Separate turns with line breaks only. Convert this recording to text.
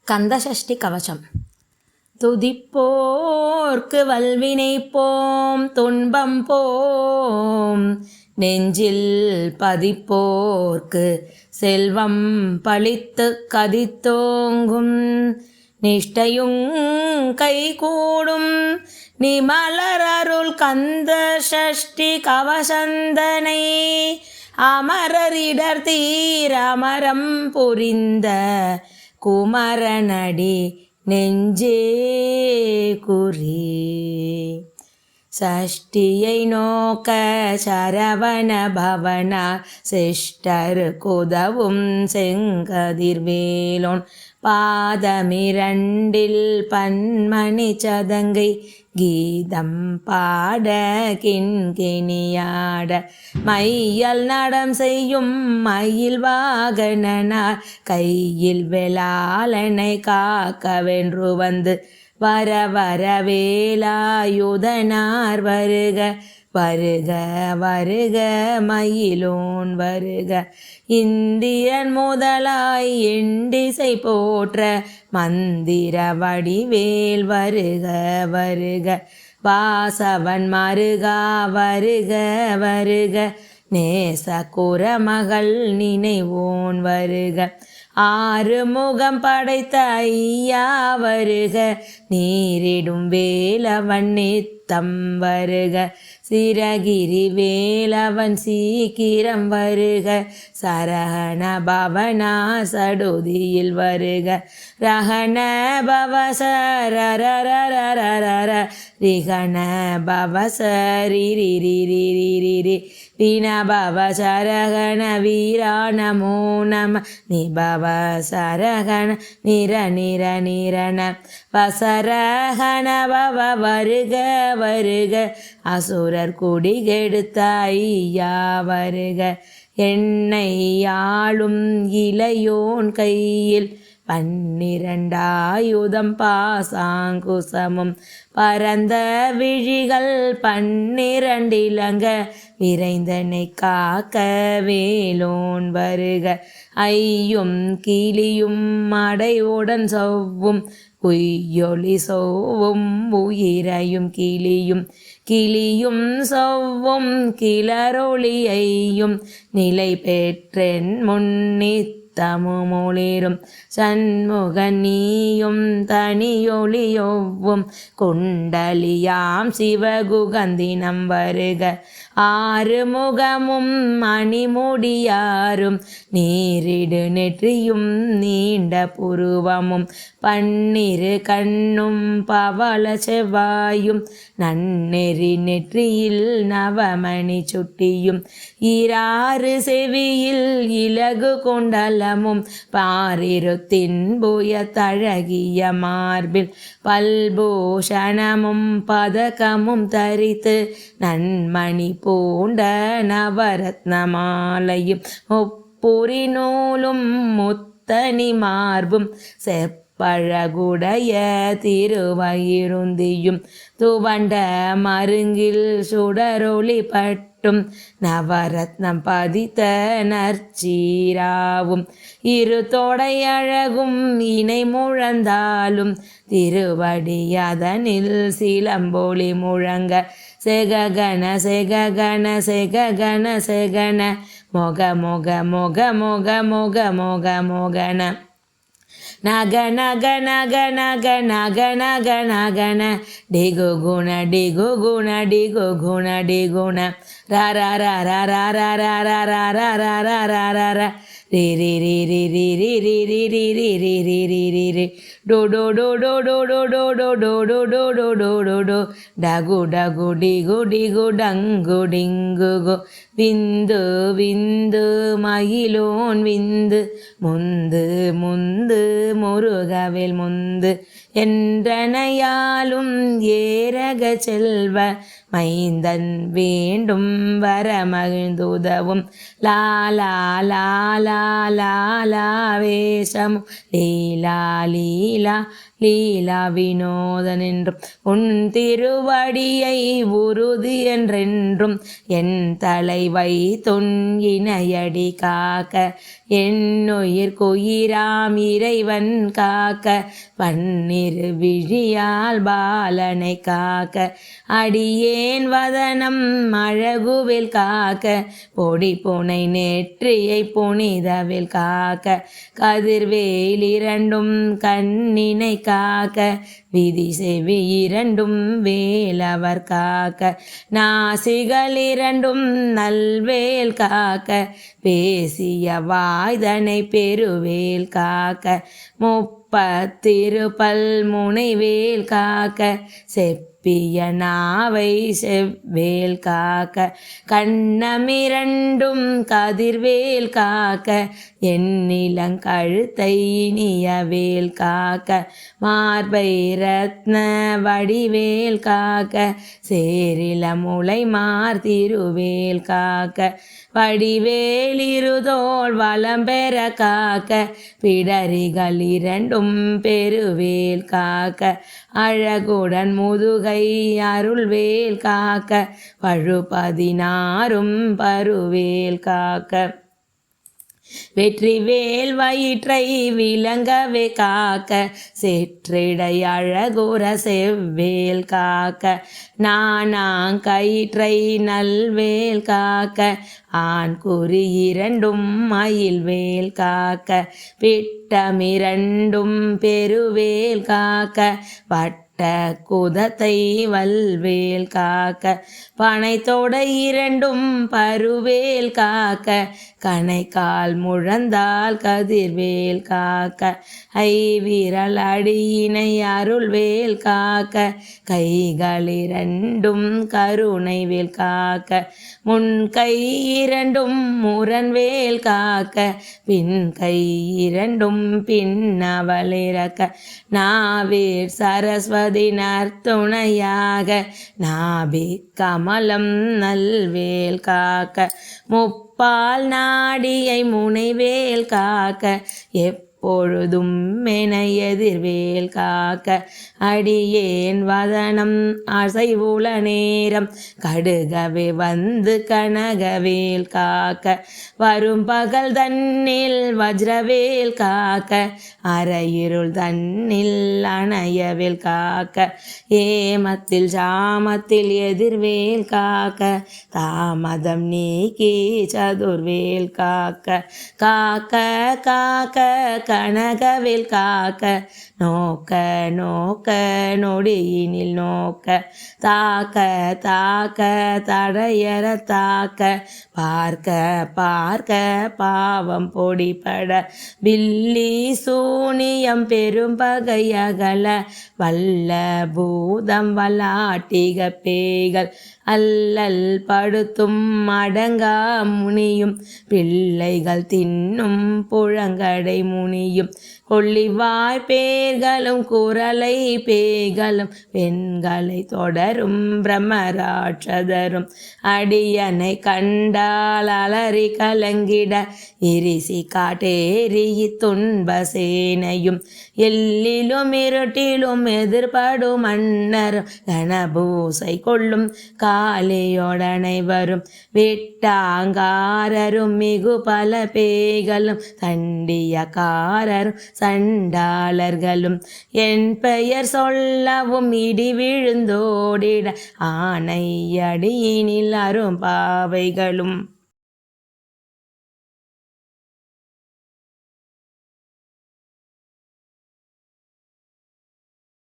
கந்தசஷ்டி கவசம். துதிப்போர்க்கு வல்வினை போம் துன்பம் போம், நெஞ்சில் பதிப்போர்க்கு செல்வம் பழித்து கதித்தோங்கும், நிஷ்டையுங் கைகூடும் நிமலரருள் கந்த சஷ்டி கவசந்தனை, அமரரிடர் தீரமரம் புரிந்த குமரனடி நெஞ்சே குறி. சஷ்டியை நோக்க சரவண பவனா சிஷ்டருக்குதவும் செங்கதிர்வேலோன், பாதமிரண்டில் பன்மணி சதங்கை கீதம் பாட கிண்கிணியாட, மையல் நடம் செய்யும் மயில் வாகனனார் கையில் வெளாளனை காக்க வென்று வந்து, வர வர வேலாயுதனார் வருக வருக வருக மயிலோன் வருக, இந்திரன் முதலாய் எண்டிசை போற்ற மந்திர வடிவேல் வருக வருக, வாசவன் மருகா வருக வருக, நேச குரமகள் நினைவோன் வருக, ஆறு முகம் படைத்த ஐயா வருக, நீரிடும் வேலவன் நித்தம் வருக, சிரகிரி வேலவன் சீக்கிரம் வருக, சரஹண பவனா சடுதியில் வருக, ரஹண பவசரரரரரர ரிகண பவசரிரிரிரிரிரி, வினபவ சரகண வீரா நமோ நம, நிபவ சரகண நிர நிர நிரண, வசரகண பவ வருக வருக, அசுரர் குடி கெடுத்த ஐயா வருக, என்னை ஆளும் இளையோன் கையில் பன்னிரண்டாயுதம் பாசாங்குசமும், பரந்த விழிகள் பன்னிரண்டிலங்க விரைந்தனை காக்க வேலோன் வருக, ஐயும் கிளியும் மடையுடன் சவ்வும் பொய்யொளி சோவும், உயிரையும் கிளியும் கிளியும் சவ்வும் கிளரொளியையும் நிலை பெற்றென் முன்னித்தமுமொளிரும், சண்முகன் நீயும் தனியொளியொவ்வும் குண்டலியாம் சிவகுகந்தினம் வருக, ஆறு முகமும் மணிமுடியாரும் நீரிடு நெற்றியும் நீண்ட புருவமும், பன்னிரு கண்ணும் பவள செவ்வாயும் நன்னெறி நெற்றியில் நவமணி சுட்டியும், ஈராறு செவியில் இலகு கொண்டலமும், பாரிருத்தின் புய தழகிய மார்பில் பல்பூஷணமும் பதக்கமும் தரித்து, நன்மணி பூண்ட நவரத்ன மாலையும் முப்புரி நூலும் முத்தனி மார்பும், செப்பழகுடைய திருவயிருந்தியும் துவண்ட மருங்கில் சுடரொளி பட்டும், நவரத்னம் பதித்த நற்சீராவும், இரு தொடையழகும் இணை முழந்தாலும், திருவடியதனில் சிலம்பொலி முழங்க, செககன செககன செககன செகன, மொக மொக மொக மொக மொக மொக மொகன, நக நக நக நக நக நக நகன, டிகு குண டிகு குண டிகு குண டிகுண, ரர ரர ரர ரர ரர ரர ரர ர, ரி ரி ரி ரி ரி ரி ரி ரி ரி ரி ரி ரி ரி ரி ரி, டோ டோ டோ டோ டோ டோ டோ டோ டோ டோ டோ டோ டோ டோ டோ, டகு டகு டிகு டிகு டங்கு டிங்கு கோ, விந்து விந்து மயிலோன் விந்து, முந்து முந்து முருகவேல் முந்து, என்றனையாலும் ஏரக செல்வ மைந்தன் வேண்டும் வர மகிழ்ந்துதவும், லாலா லாலா லாலா வேஷம் லீலா லீலா லீலா வினோதன் என்றும் உன் திருவடியை உறுதி என்றென்றும் என் தலைவை தொன் இணையடி காக்க என்னுயிர் குயிராம் இறைவன் காக்க பன்னிரு விழியால் பாலனை காக்க அடியேன் வதனம் அழகுவில் காக்க பொடி புனை நெற்றியை புனிதவில் காக்க கதிர்வேல் இரண்டும் கண்ணினை காக்க விதி செவி இரண்டும் வேலவர் காக்க நாசிகள் இரண்டும் நல்வேல் காக்க பேசிய வாய்தனை பெருவேல் காக்க முப்பத்திருப்பல் முனைவேல் காக்க செப்பிய நாவை செவ்வேல் காக்க கண்ணமிரண்டும் கதிர்வேல் காக்க எண்ணிலங்கழுத்தை இனியவேல் காக்க மார்பை ரத்ன வடிவேல் காக்க சேரில முளை மார் திருவேல் காக்க வடிவேல் இருதோள் வளம் பெற காக்க பிடரிகள் இரண்டும் பெருவேல் காக்க அழகுடன் முதுகை அருள்வேல் காக்க பழுபதினாரும் பருவேல் காக்க வெற்றிவேல் வயிற்றை விளங்கவே காக்க செற்றிடை அழகுற செவ்வேல் காக்க நானாங்கயிற்றை நல்வேல் காக்க ஆண் குறி இரண்டும் மயில்வேல் காக்க பிட்டமிரண்டும் பெருவேல் காக்க வட்ட குதத்தை வல்வேல் காக்க பனைத்தோடை இரண்டும் பருவேல் காக்க கணைக்கால் முழந்தால் கதிர்வேல் காக்க ஐவிரல் அடியினை அருள்வேல் காக்க கைகள் இரண்டும் கருணைவேல் காக்க முன்கை இரண்டும் முரண்வேல் காக்க பின் கை இரண்டும் பின்னவளிறக்க நாவீர் சரஸ்வதி நற்துணையாக நாபி கமலம் நல்வேல் காக்க முப்பால் நாடியை முனைவேல் காக்க எப்பொழுதும் என எதிர்வேல் காக்க அடியேன் வதனம் அசைவுள நேரம் கடுகவே வந்து கனகவேல் காக்க வரும் பகல் தன்னில் வஜ்ரவேல் காக்க அரையிருள் தன்னில் அணையவேல் காக்க ஏமத்தில் சாமத்தில் எதிர்வேல் காக்க தாமதம் நீக்கி சதுர்வேல் காக்க காக்க காக்க கனகவேல் காக்க நோக்க நோக்க நொடியினில் நோக்க தாக்க தாக்க தடையற தாக்க பார்க்க பார்க்க பாவம் பொடிபட பில்லி சூனியம் பெரும் பகையகல வல்ல பூதம் வல்லாட்டிக பேய்கள் அல்லல் படுத்தும் அடங்கா முனியும் பிள்ளைகள் தின்னும் புழங்கடை முனியும் கொள்ளிவாய் பேர்களும் குரலை பேய்களும் பெண்களை தொடரும் பிரம்மராட்சதரும் அடியனை கண்டால் அலறி கலங்கிட இரிசி காட்டேறி துன்ப சேனையும் எல்லிலும் இருட்டிலும் எதிர்படும் மன்னரும் கனபூசை கொள்ளும் காலையோடனை வரும் விட்டாங்காரரும் மிகு பல பேய்களும் தண்டியக்காரரும் சண்டாளர்களும் என் பெயர் சொல்லவும் இடி விழுந்தோடிட ஆனை அடியினில் அரும் பாவைகளும்